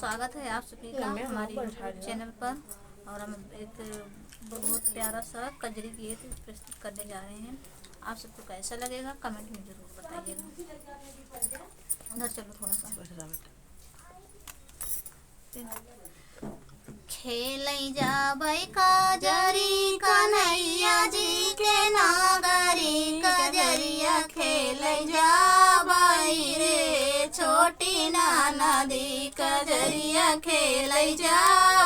स्वागत है आप सभी का हमारे यूट्यूब चैनल पर। और हम एक बहुत प्यारा सा कजरी गीत प्रस्तुत करने जा रहे हैं। आप सबको कैसा लगेगा कमेंट में ज़रूर बताइएगा। उधर चलो थोड़ा सा खेल जा भाई कजरी कन्हैया जी के नागरी कजरिया खेल जा भाई रे छोटी नदी कजरिया खेल जा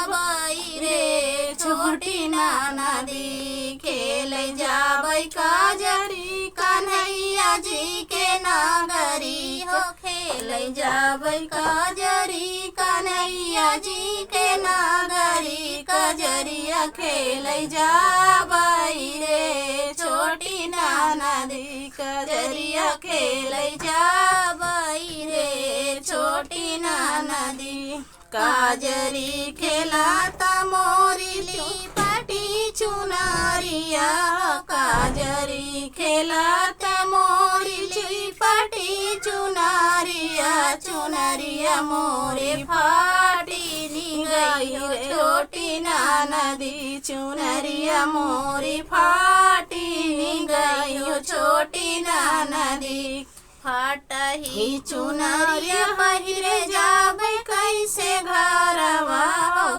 भाई रे छोटी नदी खेल जा भाई कजरी कन्हैया जी के नागरी हो खेल जा भाई कजरी कन्हैया जी के नागरी कजरिया खेल जा भाई रे छोटी नदी कजरिया खेल जा भाई रे छोटी नदी काजरी खेलाता मोरी लिपटी चुनारिया काजरी खेलाता मोरी लिपटी चुनारिया चुनरिया मोरे फाटी गई छोटी नदी चुनरिया मोरी फाटी गई छोटी नदी फाटही चुनरिया पहिरे जाबे कैसे घरवा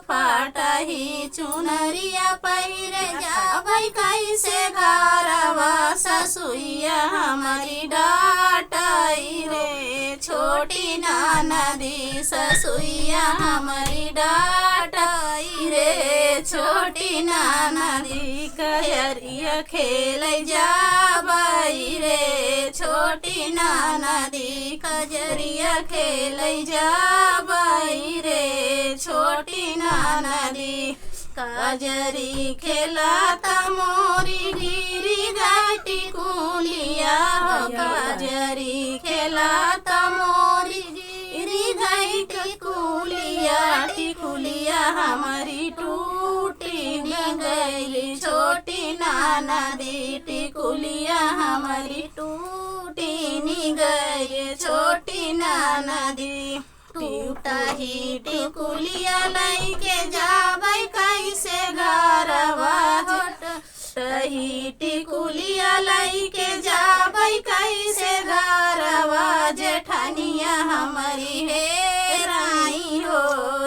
फाटही चुनरिया पहिरे जाबे कैसे घरवा ससुइया हमारी डाटाई रे छोटी नदी ससुइया हमारी डाटाई रे छोटी नदी कजरिया खेल जा भाई रे छोटी नदी कजरिया खेल जा भाई रे छोटी नदी कजरी खेलाता मोरी गिरी घाटी कुलिया कजरी खेलाता मोरी गिरी घाटी कुलिया टिकुलिया हमारी टूटी गई छोटी नदी टिकुलिया हमारी टूटी गई छोटी नदी टूटा ही टिकुलिया लैके जाबै कैसे घरवा टही टिकुलिया लैके जाबै कैसे घरवा जेठनिया हमारी हेराई हो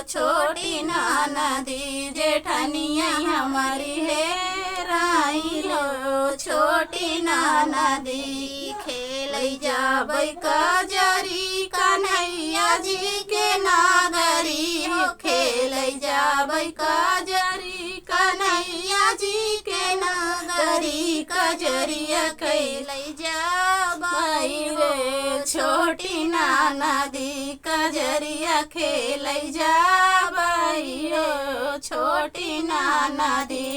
छोटी नदी जेठनिया हमारी हेराई हो छोटी नदी खेल जाबै कजरी कन्हैया जी के नागरी हो खेल जाबै कजरी कन्हैया जी के नागरी कजरिया खेल जा भाई रे छोटी नदी कजरिया खेल जा भाई रे छोटी नदी।